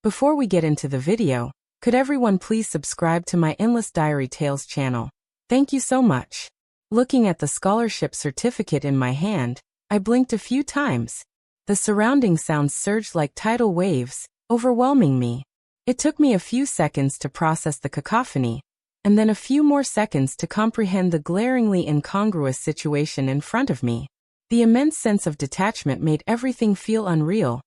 Before we get into the video, could everyone please subscribe to my Endless Diary Tales channel? Thank you so much. Looking at the scholarship certificate in my hand, I blinked a few times. The surrounding sounds surged like tidal waves, overwhelming me. It took me a few seconds to process the cacophony, and then a few more seconds to comprehend the glaringly incongruous situation in front of me. The immense sense of detachment made everything feel unreal,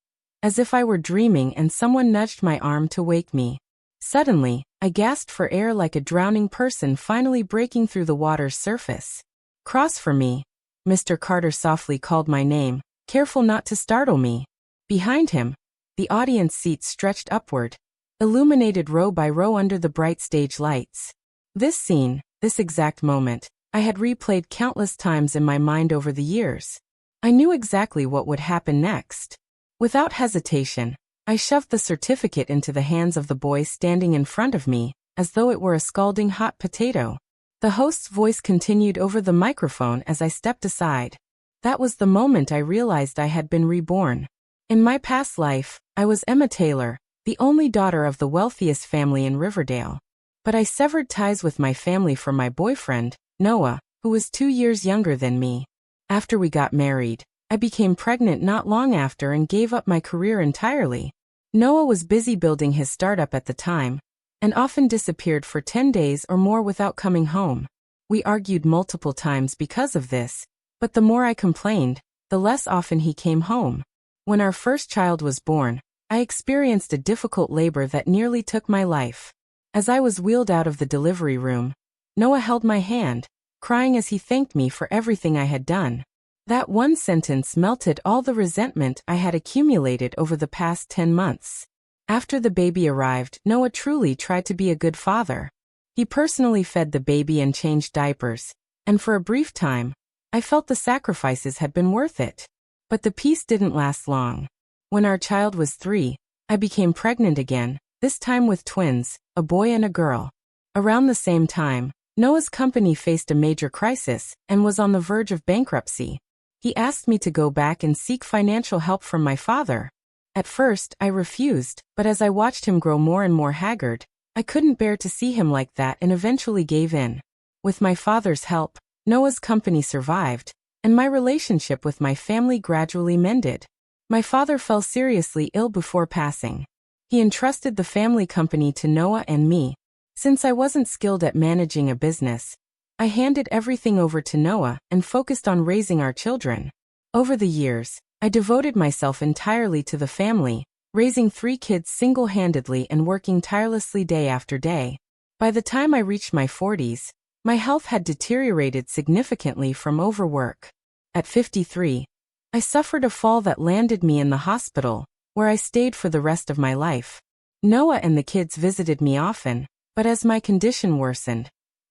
as if I were dreaming and someone nudged my arm to wake me. Suddenly, I gasped for air like a drowning person finally breaking through the water's surface. "Cross for me." Mr. Carter softly called my name, careful not to startle me. Behind him, the audience seats stretched upward, illuminated row by row under the bright stage lights. This scene, this exact moment, I had replayed countless times in my mind over the years. I knew exactly what would happen next. Without hesitation, I shoved the certificate into the hands of the boy standing in front of me, as though it were a scalding hot potato. The host's voice continued over the microphone as I stepped aside. That was the moment I realized I had been reborn. In my past life, I was Emma Taylor, the only daughter of the wealthiest family in Riverdale. But I severed ties with my family for my boyfriend, Noah, who was 2 years younger than me. After we got married, I became pregnant not long after and gave up my career entirely. Noah was busy building his startup at the time, and often disappeared for 10 days or more without coming home. We argued multiple times because of this, but the more I complained, the less often he came home. When our first child was born, I experienced a difficult labor that nearly took my life. As I was wheeled out of the delivery room, Noah held my hand, crying as he thanked me for everything I had done. That one sentence melted all the resentment I had accumulated over the past 10 months. After the baby arrived, Noah truly tried to be a good father. He personally fed the baby and changed diapers, and for a brief time, I felt the sacrifices had been worth it. But the peace didn't last long. When our child was 3, I became pregnant again, this time with twins, a boy and a girl. Around the same time, Noah's company faced a major crisis and was on the verge of bankruptcy. He asked me to go back and seek financial help from my father. At first, I refused, but as I watched him grow more and more haggard, I couldn't bear to see him like that and eventually gave in. With my father's help, Noah's company survived, and my relationship with my family gradually mended. My father fell seriously ill before passing. He entrusted the family company to Noah and me. Since I wasn't skilled at managing a business, I handed everything over to Noah and focused on raising our children. Over the years, I devoted myself entirely to the family, raising 3 kids single-handedly and working tirelessly day after day. By the time I reached my 40s, my health had deteriorated significantly from overwork. At 53, I suffered a fall that landed me in the hospital, where I stayed for the rest of my life. Noah and the kids visited me often, but as my condition worsened,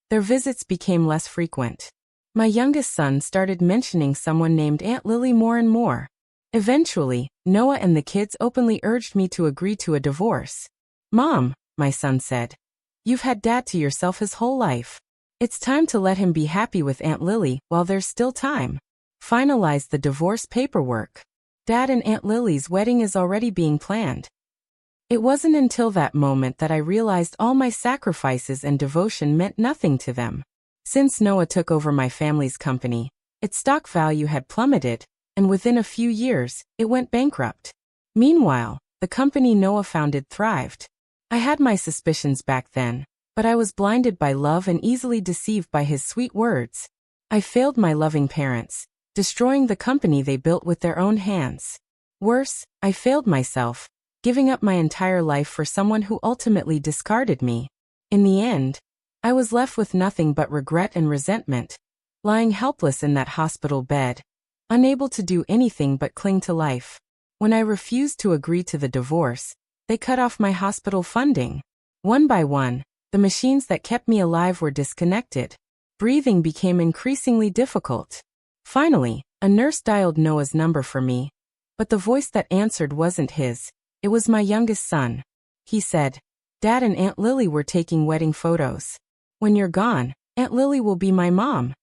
their visits became less frequent. My youngest son started mentioning someone named Aunt Lily more and more. Eventually, Noah and the kids openly urged me to agree to a divorce. "Mom," my son said, "you've had Dad to yourself his whole life. It's time to let him be happy with Aunt Lily while there's still time. Finalize the divorce paperwork. Dad and Aunt Lily's wedding is already being planned." It wasn't until that moment that I realized all my sacrifices and devotion meant nothing to them. Since Noah took over my family's company, its stock value had plummeted, and within a few years, it went bankrupt. Meanwhile, the company Noah founded thrived. I had my suspicions back then, but I was blinded by love and easily deceived by his sweet words. I failed my loving parents, destroying the company they built with their own hands. Worse, I failed myself, giving up my entire life for someone who ultimately discarded me. In the end, I was left with nothing but regret and resentment, lying helpless in that hospital bed, unable to do anything but cling to life. When I refused to agree to the divorce, they cut off my hospital funding. One by one, the machines that kept me alive were disconnected. Breathing became increasingly difficult. Finally, a nurse dialed Noah's number for me, but the voice that answered wasn't his. It was my youngest son. He said, "Dad and Aunt Lily were taking wedding photos. When you're gone, Aunt Lily will be my mom."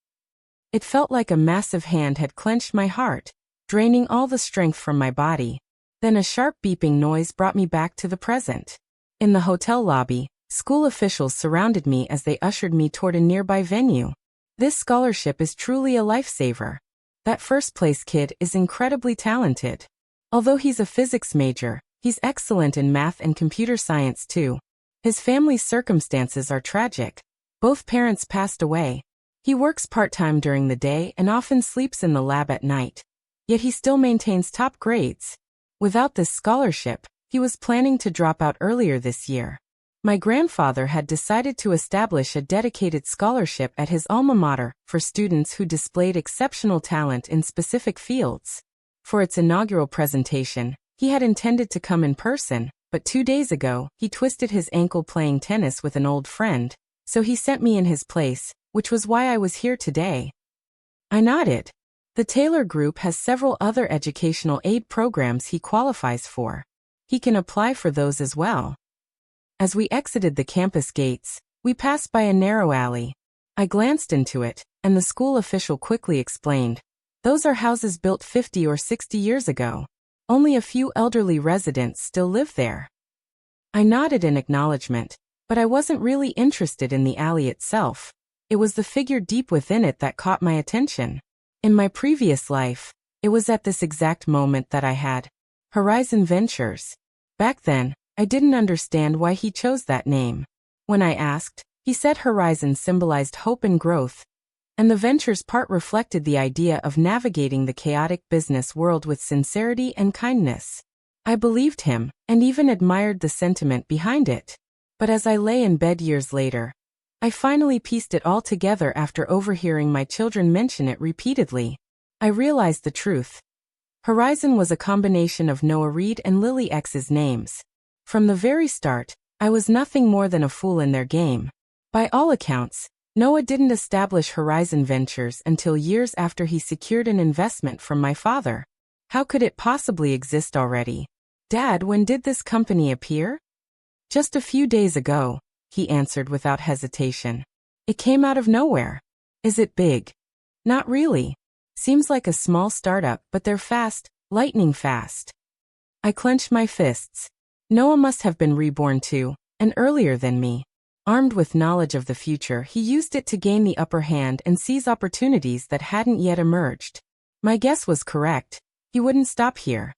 It felt like a massive hand had clenched my heart, draining all the strength from my body. Then a sharp beeping noise brought me back to the present. In the hotel lobby, school officials surrounded me as they ushered me toward a nearby venue. This scholarship is truly a lifesaver. That first-place kid is incredibly talented. Although he's a physics major, he's excellent in math and computer science too. His family's circumstances are tragic. Both parents passed away. He works part-time during the day and often sleeps in the lab at night. Yet he still maintains top grades. Without this scholarship, he was planning to drop out earlier this year. My grandfather had decided to establish a dedicated scholarship at his alma mater for students who displayed exceptional talent in specific fields. For its inaugural presentation, he had intended to come in person, but 2 days ago, he twisted his ankle playing tennis with an old friend, so he sent me in his place, which was why I was here today. I nodded. The Taylor Group has several other educational aid programs he qualifies for. He can apply for those as well. As we exited the campus gates, we passed by a narrow alley. I glanced into it, and the school official quickly explained, "Those are houses built 50 or 60 years ago. Only a few elderly residents still live there." I nodded in acknowledgement, but I wasn't really interested in the alley itself. It was the figure deep within it that caught my attention. In my previous life, it was at this exact moment that I had Horizon Ventures. Back then, I didn't understand why he chose that name. When I asked, he said Horizon symbolized hope and growth, and the Ventures part reflected the idea of navigating the chaotic business world with sincerity and kindness. I believed him, and even admired the sentiment behind it. But as I lay in bed years later, I finally pieced it all together after overhearing my children mention it repeatedly. I realized the truth. Horizon was a combination of Noah Reed and Lily X's names. From the very start, I was nothing more than a fool in their game. By all accounts, Noah didn't establish Horizon Ventures until years after he secured an investment from my father. How could it possibly exist already? "Dad, when did this company appear?" "Just a few days ago," he answered without hesitation. "It came out of nowhere." "Is it big?" "Not really. Seems like a small startup, but they're fast, lightning fast." I clenched my fists. Noah must have been reborn too, and earlier than me. Armed with knowledge of the future, he used it to gain the upper hand and seize opportunities that hadn't yet emerged. My guess was correct. He wouldn't stop here.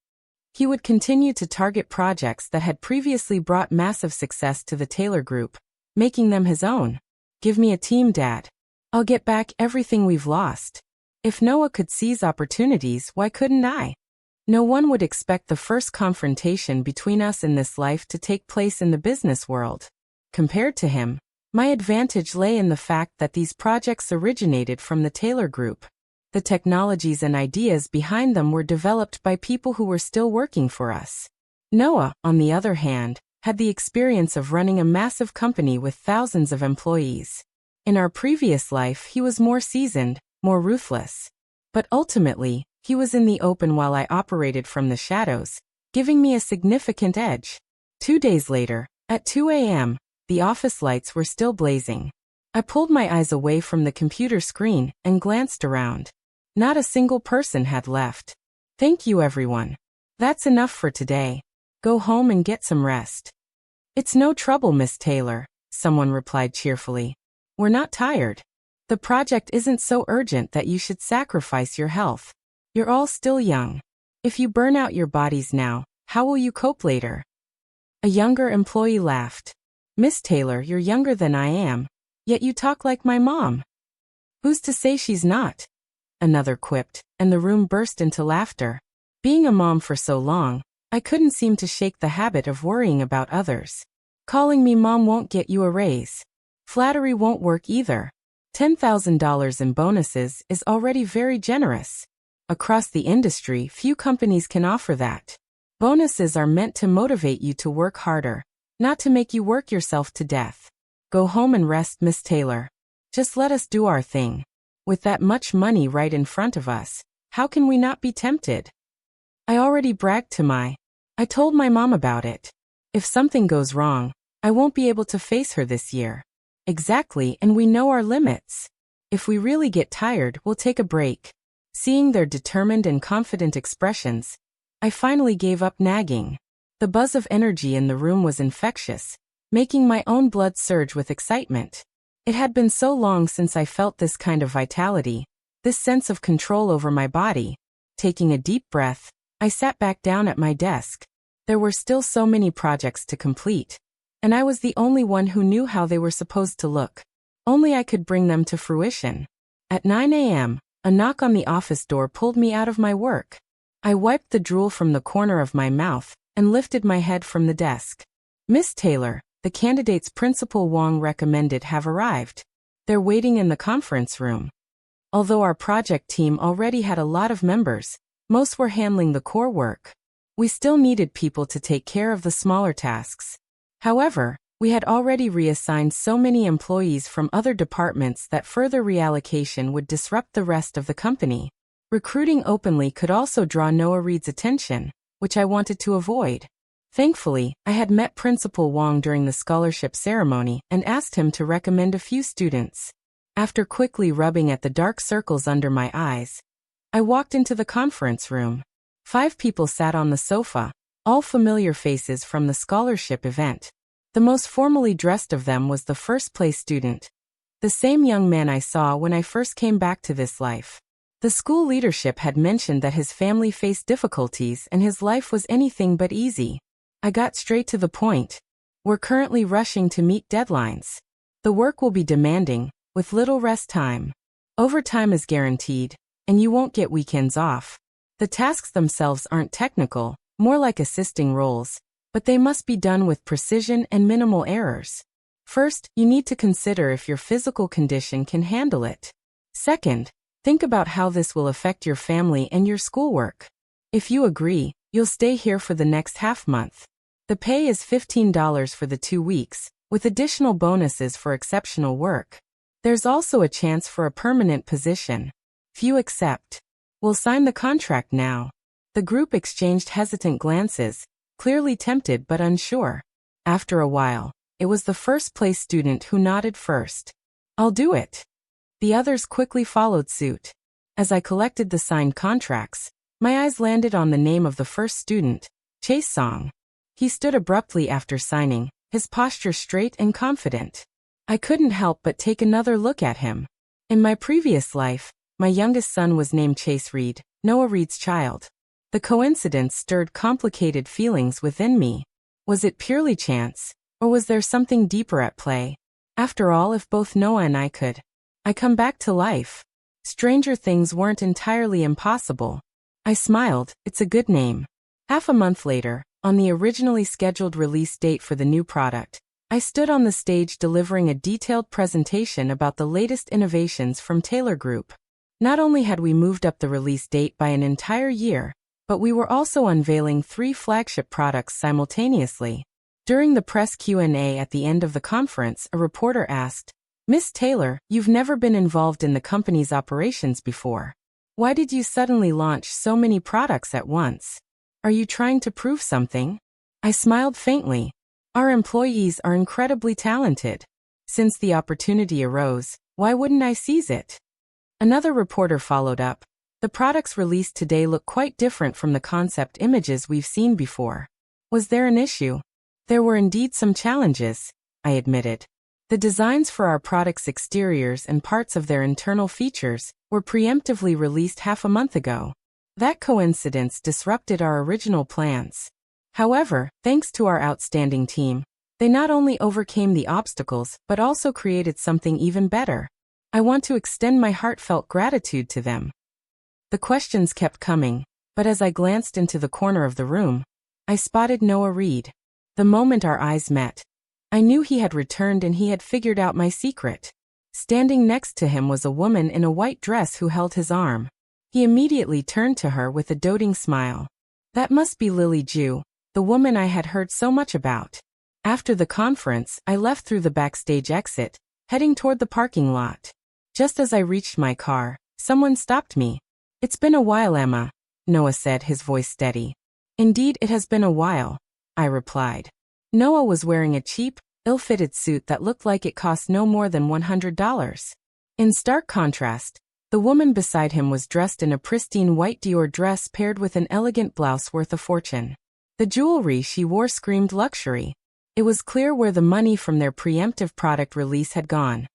He would continue to target projects that had previously brought massive success to the Taylor Group, making them his own. "Give me a team, Dad. I'll get back everything we've lost." If Noah could seize opportunities, why couldn't I? No one would expect the first confrontation between us in this life to take place in the business world. Compared to him, my advantage lay in the fact that these projects originated from the Taylor Group. The technologies and ideas behind them were developed by people who were still working for us. Noah, on the other hand, had the experience of running a massive company with thousands of employees. In our previous life, he was more seasoned, more ruthless. But ultimately, he was in the open while I operated from the shadows, giving me a significant edge. 2 days later, at 2 a.m., the office lights were still blazing. I pulled my eyes away from the computer screen and glanced around. Not a single person had left. "Thank you, everyone. That's enough for today. Go home and get some rest." "It's no trouble, Miss Taylor," someone replied cheerfully. "We're not tired. The project isn't so urgent that you should sacrifice your health. You're all still young. If you burn out your bodies now, how will you cope later?" A younger employee laughed. "Miss Taylor, you're younger than I am, yet you talk like my mom." "Who's to say she's not?" another quipped, and the room burst into laughter. Being a mom for so long, I couldn't seem to shake the habit of worrying about others. Calling me mom won't get you a raise. Flattery won't work either. $10,000 in bonuses is already very generous. Across the industry, few companies can offer that. Bonuses are meant to motivate you to work harder, not to make you work yourself to death. Go home and rest, Miss Taylor. Just let us do our thing. With that much money right in front of us, how can we not be tempted? I already bragged to I told my mom about it. If something goes wrong, I won't be able to face her this year. Exactly, and we know our limits. If we really get tired, we'll take a break. Seeing their determined and confident expressions, I finally gave up nagging. The buzz of energy in the room was infectious, making my own blood surge with excitement. It had been so long since I felt this kind of vitality, this sense of control over my body. Taking a deep breath, I sat back down at my desk. There were still so many projects to complete, and I was the only one who knew how they were supposed to look. Only I could bring them to fruition. At 9 a.m., a knock on the office door pulled me out of my work. I wiped the drool from the corner of my mouth and lifted my head from the desk. Miss Taylor, the candidates Principal Wong recommended, have arrived. They're waiting in the conference room. Although our project team already had a lot of members, most were handling the core work. We still needed people to take care of the smaller tasks. However, we had already reassigned so many employees from other departments that further reallocation would disrupt the rest of the company. Recruiting openly could also draw Noah Reed's attention, which I wanted to avoid. Thankfully, I had met Principal Wong during the scholarship ceremony and asked him to recommend a few students. After quickly rubbing at the dark circles under my eyes, I walked into the conference room. 5 people sat on the sofa, all familiar faces from the scholarship event. The most formally dressed of them was the first-place student, the same young man I saw when I first came back to this life. The school leadership had mentioned that his family faced difficulties and his life was anything but easy. I got straight to the point. We're currently rushing to meet deadlines. The work will be demanding, with little rest time. Overtime is guaranteed, and you won't get weekends off. The tasks themselves aren't technical, more like assisting roles, but they must be done with precision and minimal errors. First, you need to consider if your physical condition can handle it. Second, think about how this will affect your family and your schoolwork. If you agree, you'll stay here for the next half month. The pay is $15 for the 2 weeks, with additional bonuses for exceptional work. There's also a chance for a permanent position. Few accept. We'll sign the contract now. The group exchanged hesitant glances, clearly tempted but unsure. After a while, it was the first-place student who nodded first. I'll do it. The others quickly followed suit. As I collected the signed contracts, my eyes landed on the name of the first student, Chase Song. He stood abruptly after signing, his posture straight and confident. I couldn't help but take another look at him. In my previous life, my youngest son was named Chase Reed, Noah Reed's child. The coincidence stirred complicated feelings within me. Was it purely chance, or was there something deeper at play? After all, if both Noah and I could come back to life, stranger things weren't entirely impossible. I smiled. It's a good name. Half a month later, on the originally scheduled release date for the new product, I stood on the stage delivering a detailed presentation about the latest innovations from Taylor Group. Not only had we moved up the release date by an entire year, but we were also unveiling 3 flagship products simultaneously. During the press Q&A at the end of the conference, a reporter asked, "Miss Taylor, you've never been involved in the company's operations before. Why did you suddenly launch so many products at once? Are you trying to prove something?" I smiled faintly. Our employees are incredibly talented. Since the opportunity arose, why wouldn't I seize it? Another reporter followed up. The products released today look quite different from the concept images we've seen before. Was there an issue? There were indeed some challenges, I admitted. The designs for our products' exteriors and parts of their internal features were preemptively released half a month ago. That coincidence disrupted our original plans. However, thanks to our outstanding team, they not only overcame the obstacles but also created something even better. I want to extend my heartfelt gratitude to them. The questions kept coming, but as I glanced into the corner of the room, I spotted Noah Reed. The moment our eyes met, I knew he had returned and he had figured out my secret. Standing next to him was a woman in a white dress who held his arm. He immediately turned to her with a doting smile. That must be Lily Ju, the woman I had heard so much about. After the conference, I left through the backstage exit, heading toward the parking lot. Just as I reached my car, someone stopped me. "It's been a while, Emma," Noah said, his voice steady. "Indeed, it has been a while," I replied. Noah was wearing a cheap, ill-fitted suit that looked like it cost no more than $100. In stark contrast, The woman beside him was dressed in a pristine white Dior dress paired with an elegant blouse worth a fortune. The jewelry she wore screamed luxury. It was clear where the money from their preemptive product release had gone.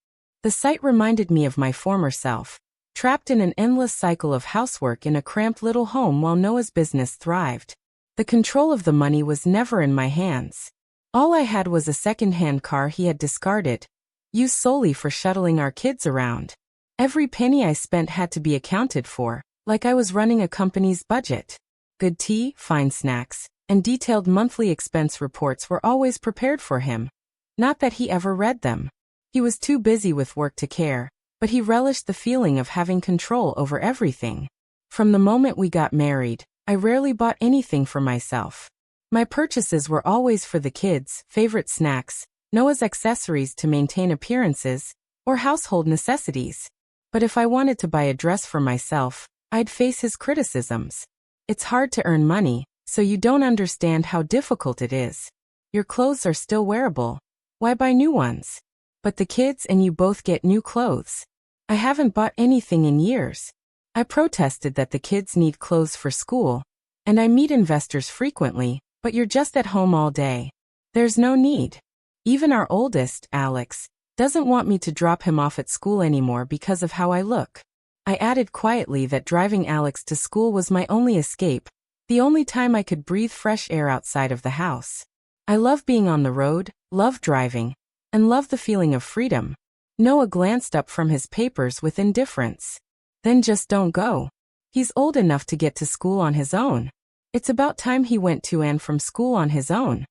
The sight reminded me of my former self, trapped in an endless cycle of housework in a cramped little home while Noah's business thrived. The control of the money was never in my hands. All I had was a second-hand car he had discarded, used solely for shuttling our kids around. Every penny I spent had to be accounted for, like I was running a company's budget. Good tea, fine snacks, and detailed monthly expense reports were always prepared for him. Not that he ever read them. He was too busy with work to care, but he relished the feeling of having control over everything. From the moment we got married, I rarely bought anything for myself. My purchases were always for the kids, favorite snacks, Noah's accessories to maintain appearances, or household necessities. But if I wanted to buy a dress for myself, I'd face his criticisms. It's hard to earn money, so you don't understand how difficult it is. Your clothes are still wearable. Why buy new ones? But the kids and you both get new clothes. I haven't bought anything in years. I protested that the kids need clothes for school, and I meet investors frequently, but you're just at home all day. There's no need. Even our oldest, Alex, doesn't want me to drop him off at school anymore because of how I look. I added quietly that driving Alex to school was my only escape, the only time I could breathe fresh air outside of the house. I love being on the road, love driving, and love the feeling of freedom. Noah glanced up from his papers with indifference. Then just don't go. He's old enough to get to school on his own. It's about time he went to and from school on his own.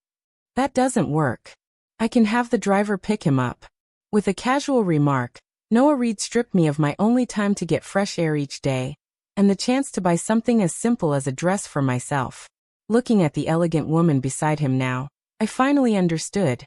That doesn't work. I can have the driver pick him up. With a casual remark, Noah Reed stripped me of my only time to get fresh air each day, and the chance to buy something as simple as a dress for myself. Looking at the elegant woman beside him now, I finally understood.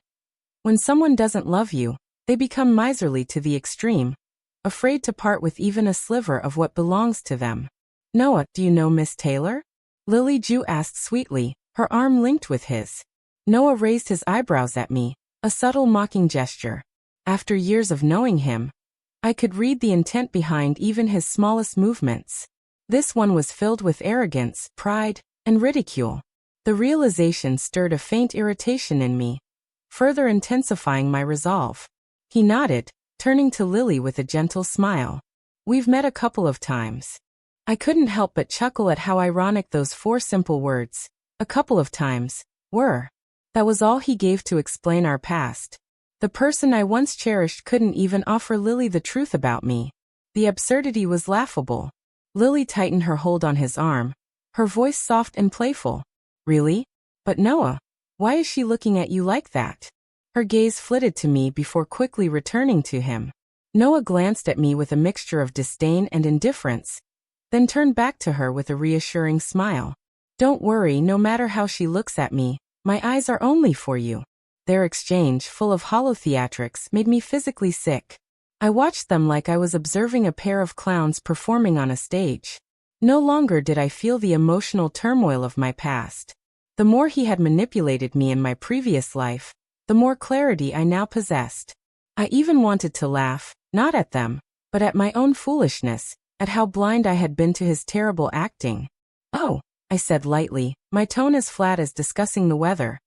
When someone doesn't love you, they become miserly to the extreme, afraid to part with even a sliver of what belongs to them. Noah, do you know Miss Taylor? Lily Ju asked sweetly, her arm linked with his. Noah raised his eyebrows at me, a subtle mocking gesture. After years of knowing him, I could read the intent behind even his smallest movements. This one was filled with arrogance, pride, and ridicule. The realization stirred a faint irritation in me, further intensifying my resolve. He nodded, turning to Lily with a gentle smile. We've met a couple of times. I couldn't help but chuckle at how ironic those four simple words, a couple of times, were. That was all he gave to explain our past. The person I once cherished couldn't even offer Lily the truth about me. The absurdity was laughable. Lily tightened her hold on his arm, her voice soft and playful. Really? But Noah, why is she looking at you like that? Her gaze flitted to me before quickly returning to him. Noah glanced at me with a mixture of disdain and indifference, then turned back to her with a reassuring smile. Don't worry, no matter how she looks at me, my eyes are only for you. Their exchange, full of hollow theatrics, made me physically sick. I watched them like I was observing a pair of clowns performing on a stage. No longer did I feel the emotional turmoil of my past. The more he had manipulated me in my previous life, the more clarity I now possessed. I even wanted to laugh, not at them, but at my own foolishness, at how blind I had been to his terrible acting. Oh, I said lightly, my tone as flat as discussing the weather.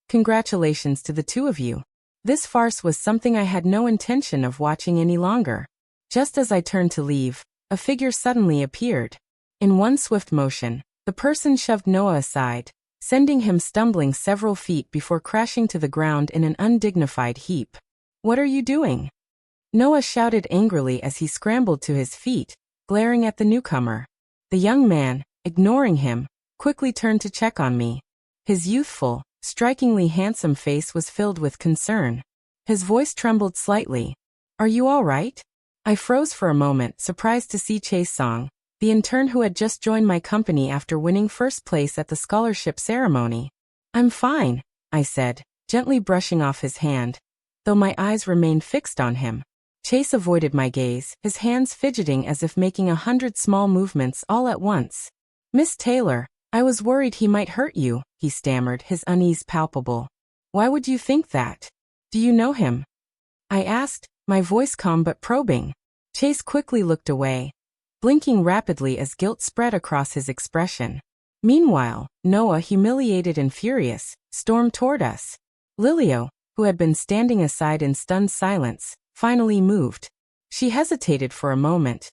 Congratulations to the two of you. This farce was something I had no intention of watching any longer. Just as I turned to leave, a figure suddenly appeared. In one swift motion, the person shoved Noah aside, sending him stumbling several feet before crashing to the ground in an undignified heap. What are you doing? Noah shouted angrily as he scrambled to his feet, glaring at the newcomer. The young man, ignoring him, quickly turned to check on me. His youthful, strikingly handsome face was filled with concern. His voice trembled slightly. Are you all right? I froze for a moment, surprised to see Chase Song, the intern who had just joined my company after winning first place at the scholarship ceremony. I'm fine, I said, gently brushing off his hand, though my eyes remained fixed on him. Chase avoided my gaze, his hands fidgeting as if making 100 small movements all at once. Miss Taylor, I was worried he might hurt you, he stammered, his unease palpable. Why would you think that? Do you know him? I asked, my voice calm but probing. Chase quickly looked away, blinking rapidly as guilt spread across his expression. Meanwhile, Noah, humiliated and furious, stormed toward us. Lilio, who had been standing aside in stunned silence, finally moved. She hesitated for a moment,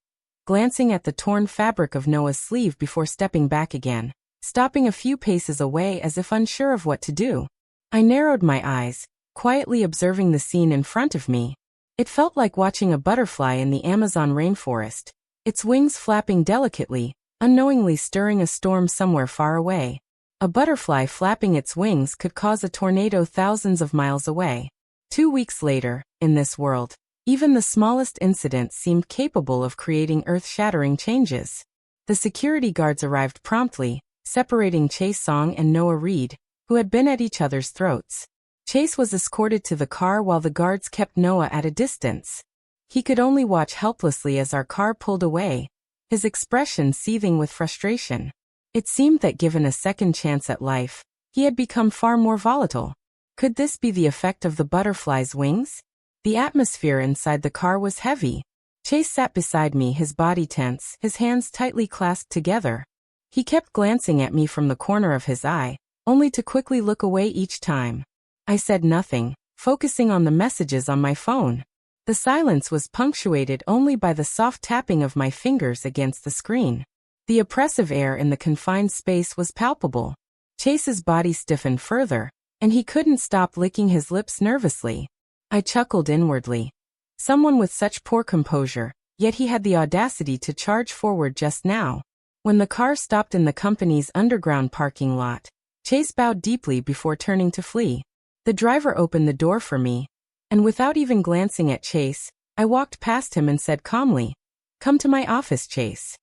glancing at the torn fabric of Noah's sleeve before stepping back again, stopping a few paces away as if unsure of what to do. I narrowed my eyes, quietly observing the scene in front of me. It felt like watching a butterfly in the Amazon rainforest, its wings flapping delicately, unknowingly stirring a storm somewhere far away. A butterfly flapping its wings could cause a tornado thousands of miles away. 2 weeks later, in this world, even the smallest incident seemed capable of creating earth-shattering changes. The security guards arrived promptly, separating Chase Song and Noah Reed, who had been at each other's throats. Chase was escorted to the car while the guards kept Noah at a distance. He could only watch helplessly as our car pulled away, his expression seething with frustration. It seemed that given a second chance at life, he had become far more volatile. Could this be the effect of the butterfly's wings? The atmosphere inside the car was heavy. Chase sat beside me, his body tense, his hands tightly clasped together. He kept glancing at me from the corner of his eye, only to quickly look away each time. I said nothing, focusing on the messages on my phone. The silence was punctuated only by the soft tapping of my fingers against the screen. The oppressive air in the confined space was palpable. Chase's body stiffened further, and he couldn't stop licking his lips nervously. I chuckled inwardly. Someone with such poor composure, yet he had the audacity to charge forward just now. When the car stopped in the company's underground parking lot, Chase bowed deeply before turning to flee. The driver opened the door for me, and without even glancing at Chase, I walked past him and said calmly, "Come to my office, Chase."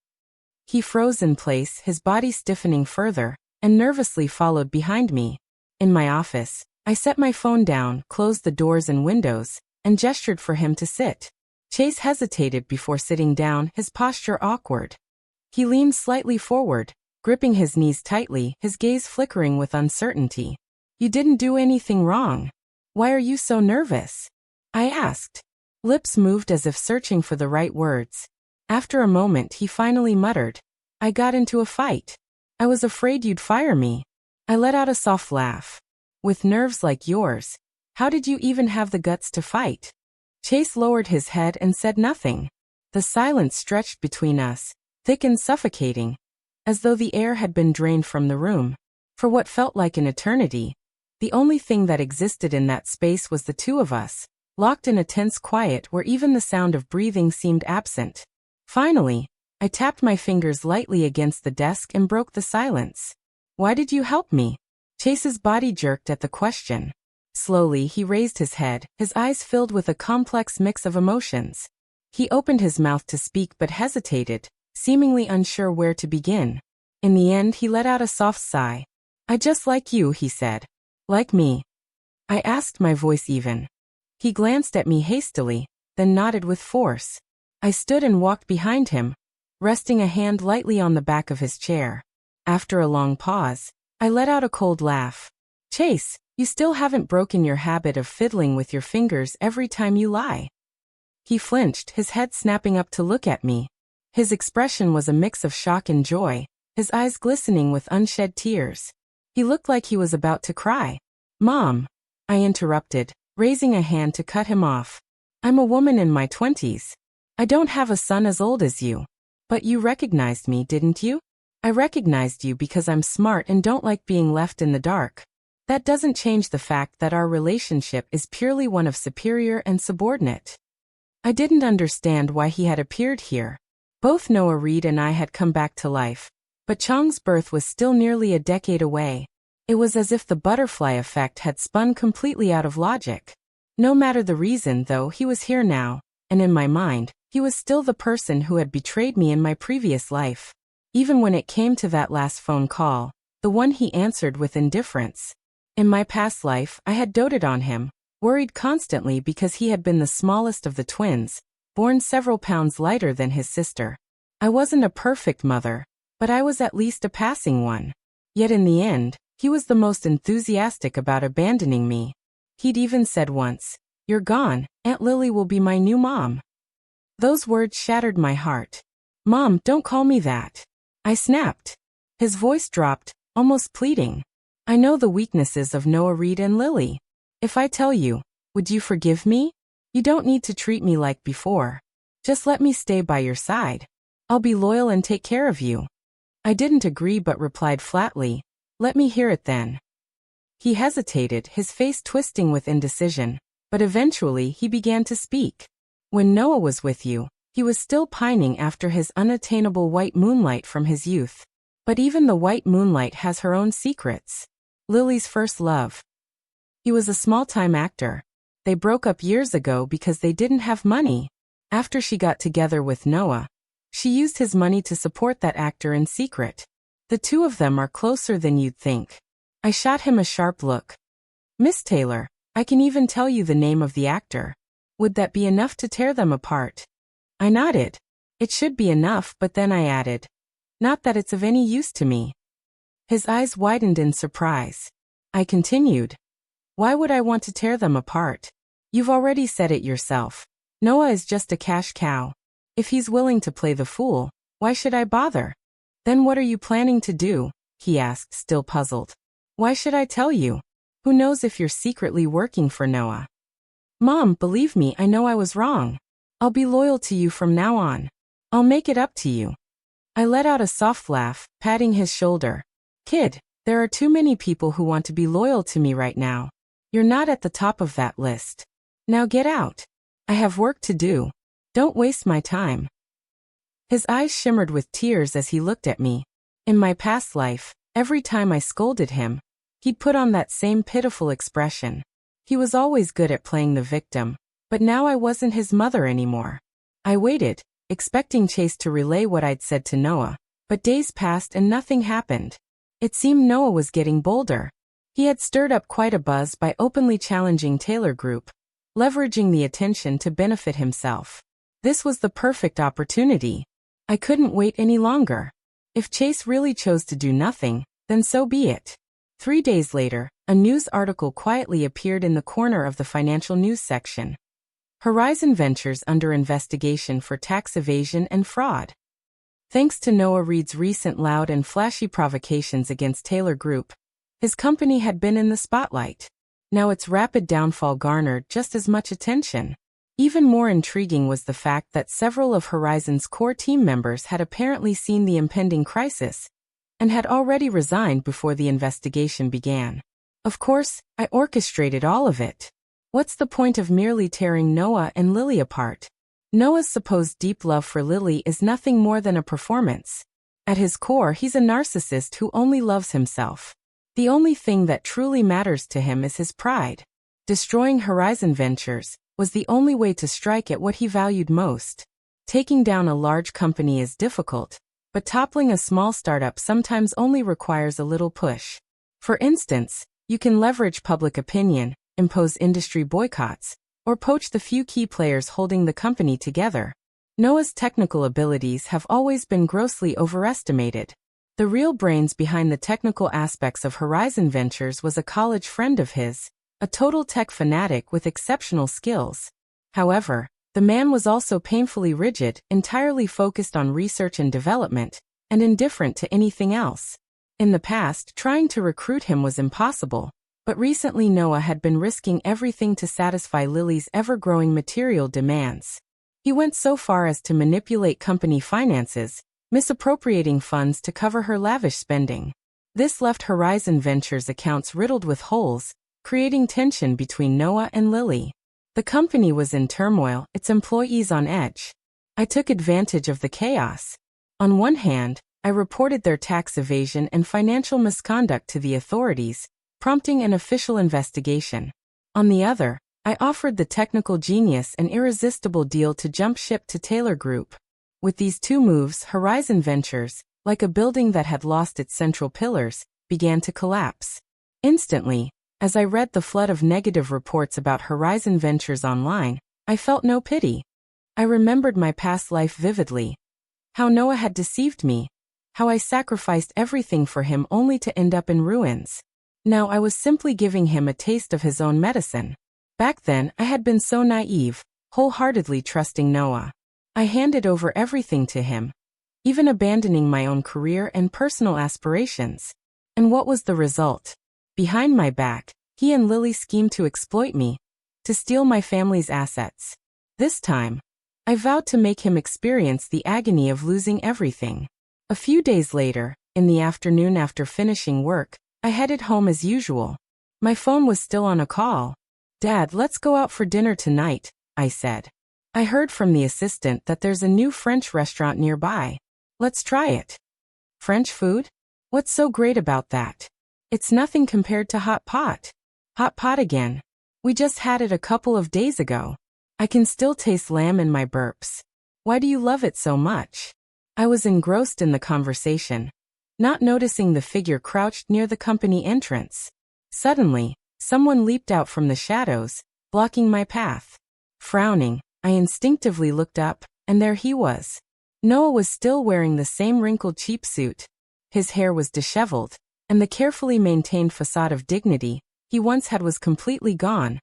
He froze in place, his body stiffening further, and nervously followed behind me. In my office, I set my phone down, closed the doors and windows, and gestured for him to sit. Chase hesitated before sitting down, his posture awkward. He leaned slightly forward, gripping his knees tightly, his gaze flickering with uncertainty. "You didn't do anything wrong. Why are you so nervous?" I asked. Lips moved as if searching for the right words. After a moment he finally muttered, "I got into a fight. I was afraid you'd fire me." I let out a soft laugh. "With nerves like yours, how did you even have the guts to fight?" Chase lowered his head and said nothing. The silence stretched between us, thick and suffocating, as though the air had been drained from the room. For what felt like an eternity, the only thing that existed in that space was the two of us, locked in a tense quiet where even the sound of breathing seemed absent. Finally, I tapped my fingers lightly against the desk and broke the silence. "Why did you help me?" Chase's body jerked at the question. Slowly he raised his head, his eyes filled with a complex mix of emotions. He opened his mouth to speak but hesitated, seemingly unsure where to begin. In the end he let out a soft sigh. "I just like you," he said. "Like me?" I asked, my voice even. He glanced at me hastily, then nodded with force. I stood and walked behind him, resting a hand lightly on the back of his chair. After a long pause, I let out a cold laugh. "Chase, you still haven't broken your habit of fiddling with your fingers every time you lie." He flinched, his head snapping up to look at me. His expression was a mix of shock and joy, his eyes glistening with unshed tears. He looked like he was about to cry. "Mom," I interrupted, raising a hand to cut him off. "I'm a woman in my 20s. I don't have a son as old as you. But you recognized me, didn't you?" "I recognized you because I'm smart and don't like being left in the dark. That doesn't change the fact that our relationship is purely one of superior and subordinate." I didn't understand why he had appeared here. Both Noah Reed and I had come back to life, but Chang's birth was still nearly a decade away. It was as if the butterfly effect had spun completely out of logic. No matter the reason, though, he was here now, and in my mind, he was still the person who had betrayed me in my previous life. Even when it came to that last phone call, the one he answered with indifference. In my past life, I had doted on him, worried constantly because he had been the smallest of the twins, born several pounds lighter than his sister. I wasn't a perfect mother, but I was at least a passing one. Yet in the end, he was the most enthusiastic about abandoning me. He'd even said once, "You're gone, Aunt Lily will be my new mom." Those words shattered my heart. Mom, don't call me that. I snapped. His voice dropped, almost pleading. I know the weaknesses of Noah Reed and Lily. If I tell you, would you forgive me? You don't need to treat me like before. Just let me stay by your side. I'll be loyal and take care of you. I didn't agree but replied flatly, let me hear it then. He hesitated, his face twisting with indecision, but eventually he began to speak. When Noah was with you, he was still pining after his unattainable white moonlight from his youth. But even the white moonlight has her own secrets. Lily's first love. He was a small-time actor. They broke up years ago because they didn't have money. After she got together with Noah, she used his money to support that actor in secret. The two of them are closer than you'd think. I shot him a sharp look. Miss Taylor, I can even tell you the name of the actor. Would that be enough to tear them apart? I nodded. It should be enough, but then I added, not that it's of any use to me. His eyes widened in surprise. I continued, why would I want to tear them apart? You've already said it yourself. Noah is just a cash cow. If he's willing to play the fool, why should I bother? Then what are you planning to do? He asked, still puzzled. Why should I tell you? Who knows if you're secretly working for Noah? Mom, believe me, I know I was wrong. I'll be loyal to you from now on. I'll make it up to you. I let out a soft laugh, patting his shoulder. Kid, there are too many people who want to be loyal to me right now. You're not at the top of that list. Now get out. I have work to do. Don't waste my time. His eyes shimmered with tears as he looked at me. In my past life, every time I scolded him, he'd put on that same pitiful expression. He was always good at playing the victim, but now I wasn't his mother anymore. I waited, expecting Chase to relay what I'd said to Noah, but days passed and nothing happened. It seemed Noah was getting bolder. He had stirred up quite a buzz by openly challenging Taylor Group, leveraging the attention to benefit himself. This was the perfect opportunity. I couldn't wait any longer. If Chase really chose to do nothing, then so be it. 3 days later, a news article quietly appeared in the corner of the financial news section. Horizon Ventures under investigation for tax evasion and fraud. Thanks to Noah Reed's recent loud and flashy provocations against Taylor Group, his company had been in the spotlight. Now its rapid downfall garnered just as much attention. Even more intriguing was the fact that several of Horizon's core team members had apparently seen the impending crisis and had already resigned before the investigation began. Of course, I orchestrated all of it. What's the point of merely tearing Noah and Lily apart? Noah's supposed deep love for Lily is nothing more than a performance. At his core, he's a narcissist who only loves himself. The only thing that truly matters to him is his pride. Destroying Horizon Ventures was the only way to strike at what he valued most. Taking down a large company is difficult, but toppling a small startup sometimes only requires a little push. For instance, you can leverage public opinion, impose industry boycotts, or poach the few key players holding the company together. Noah's technical abilities have always been grossly overestimated. The real brains behind the technical aspects of Horizon Ventures was a college friend of his, a total tech fanatic with exceptional skills. However, the man was also painfully rigid, entirely focused on research and development, and indifferent to anything else. In the past, trying to recruit him was impossible, but recently Noah had been risking everything to satisfy Lily's ever-growing material demands. He went so far as to manipulate company finances, misappropriating funds to cover her lavish spending. This left Horizon Ventures accounts riddled with holes, creating tension between Noah and Lily. The company was in turmoil, its employees on edge. I took advantage of the chaos. On one hand, I reported their tax evasion and financial misconduct to the authorities, prompting an official investigation. On the other, I offered the technical genius an irresistible deal to jump ship to Taylor Group. With these two moves, Horizon Ventures, like a building that had lost its central pillars, began to collapse. Instantly, as I read the flood of negative reports about Horizon Ventures online, I felt no pity. I remembered my past life vividly. How Noah had deceived me. How I sacrificed everything for him only to end up in ruins. Now I was simply giving him a taste of his own medicine. Back then, I had been so naive, wholeheartedly trusting Noah. I handed over everything to him, even abandoning my own career and personal aspirations. And what was the result? Behind my back, he and Lily schemed to exploit me, to steal my family's assets. This time, I vowed to make him experience the agony of losing everything. A few days later, in the afternoon after finishing work, I headed home as usual. My phone was still on a call. "Dad, let's go out for dinner tonight," I said. "I heard from the assistant that there's a new French restaurant nearby. Let's try it." "French food? What's so great about that?" "It's nothing compared to hot pot." "Hot pot again? We just had it a couple of days ago. I can still taste lamb in my burps. Why do you love it so much?" I was engrossed in the conversation, not noticing the figure crouched near the company entrance. Suddenly, someone leaped out from the shadows, blocking my path. Frowning, I instinctively looked up, and there he was. Noah was still wearing the same wrinkled cheap suit. His hair was disheveled, and the carefully maintained facade of dignity he once had was completely gone,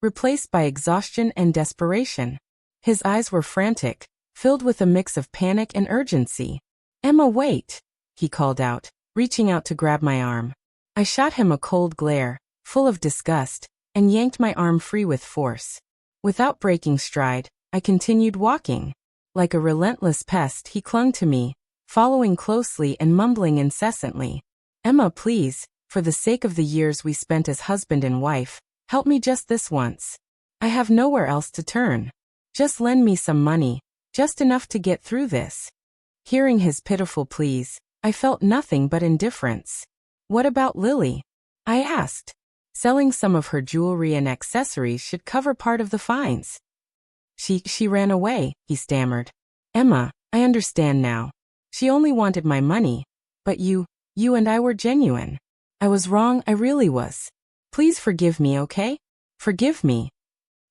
replaced by exhaustion and desperation. His eyes were frantic, filled with a mix of panic and urgency. "Emma, wait!" he called out, reaching out to grab my arm. I shot him a cold glare, full of disgust, and yanked my arm free with force. Without breaking stride, I continued walking. Like a relentless pest, he clung to me, following closely and mumbling incessantly. "Emma, please, for the sake of the years we spent as husband and wife, help me just this once. I have nowhere else to turn. Just lend me some money, just enough to get through this." Hearing his pitiful pleas, I felt nothing but indifference. "What about Lily?" I asked. "Selling some of her jewelry and accessories should cover part of the fines." She ran away," he stammered. "Emma, I understand now. She only wanted my money. But you and I were genuine. I was wrong, I really was. Please forgive me, okay? Forgive me."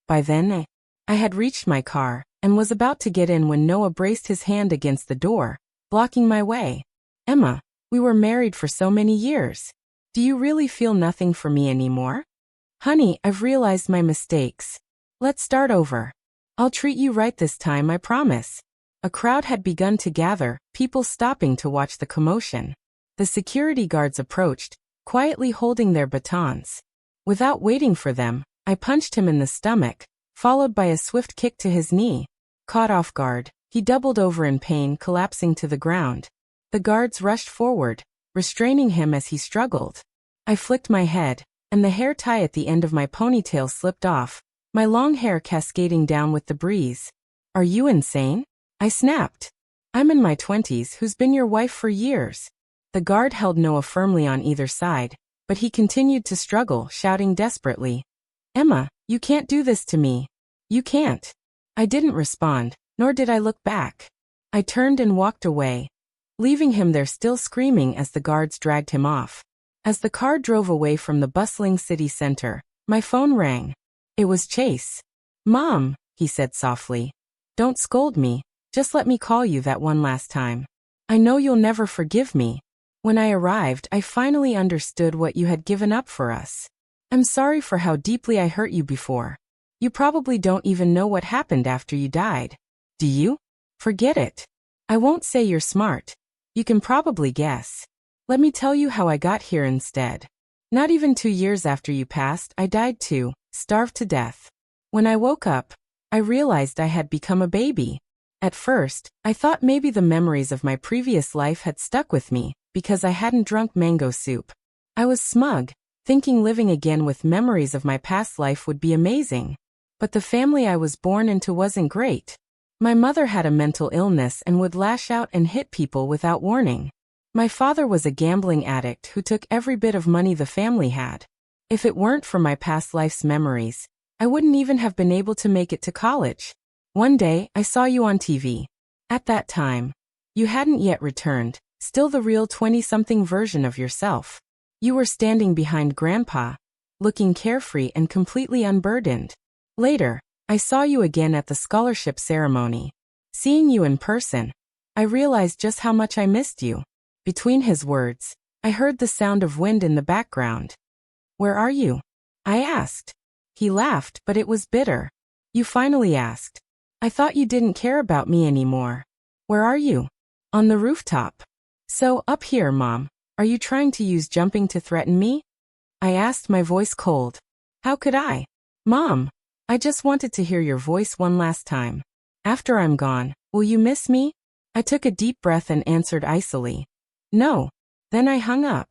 By then, I had reached my car, and was about to get in when Noah braced his hand against the door, blocking my way. "Emma, we were married for so many years. Do you really feel nothing for me anymore?" "Honey, I've realized my mistakes. Let's start over. I'll treat you right this time, I promise." A crowd had begun to gather, people stopping to watch the commotion. The security guards approached, quietly holding their batons. Without waiting for them, I punched him in the stomach, followed by a swift kick to his knee. Caught off guard, he doubled over in pain, collapsing to the ground. The guards rushed forward, restraining him as he struggled. I flicked my head, and the hair tie at the end of my ponytail slipped off, my long hair cascading down with the breeze. "Are you insane?" I snapped. "I'm in my 20s, who's been your wife for years." The guard held Noah firmly on either side, but he continued to struggle, shouting desperately, "Emma, you can't do this to me. You can't." I didn't respond, nor did I look back. I turned and walked away, leaving him there still screaming as the guards dragged him off. As the car drove away from the bustling city center, my phone rang. It was Chase. "Mom," he said softly, "don't scold me, just let me call you that one last time. I know you'll never forgive me. When I arrived, I finally understood what you had given up for us. I'm sorry for how deeply I hurt you before. You probably don't even know what happened after you died. Do you? Forget it. I won't say you're smart. You can probably guess. Let me tell you how I got here instead. Not even 2 years after you passed, I died too, starved to death. When I woke up, I realized I had become a baby. At first, I thought maybe the memories of my previous life had stuck with me, because I hadn't drunk mango soup. I was smug, thinking living again with memories of my past life would be amazing. But the family I was born into wasn't great. My mother had a mental illness and would lash out and hit people without warning. My father was a gambling addict who took every bit of money the family had. If it weren't for my past life's memories, I wouldn't even have been able to make it to college. One day, I saw you on TV. At that time, you hadn't yet returned, still the real 20-something version of yourself. You were standing behind Grandpa, looking carefree and completely unburdened. Later, I saw you again at the scholarship ceremony. Seeing you in person, I realized just how much I missed you." Between his words, I heard the sound of wind in the background. "Where are you?" I asked. He laughed, but it was bitter. "You finally asked. I thought you didn't care about me anymore. Where are you? On the rooftop. So, up here, Mom. Are you trying to use jumping to threaten me? I asked, my voice cold. How could I? Mom, I just wanted to hear your voice one last time. After I'm gone, will you miss me? I took a deep breath and answered icily. No. Then I hung up.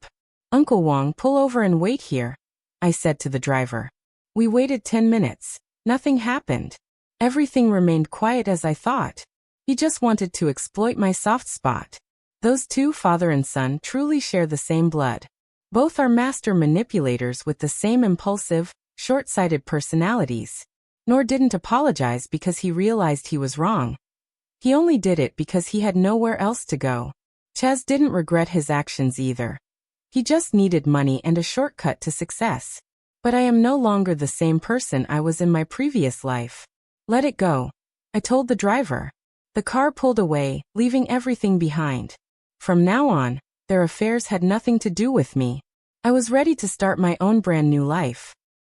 Uncle Wong, pull over and wait here, I said to the driver. We waited 10 minutes. Nothing happened. Everything remained quiet as I thought. He just wanted to exploit my soft spot. Those two, father and son, truly share the same blood. Both are master manipulators with the same impulsive, short-sighted personalities. Nor didn't apologize because he realized he was wrong. He only did it because he had nowhere else to go. Chaz didn't regret his actions either. He just needed money and a shortcut to success. But I am no longer the same person I was in my previous life. Let it go, I told the driver. The car pulled away, leaving everything behind. From now on, their affairs had nothing to do with me. I was ready to start my own brand new life.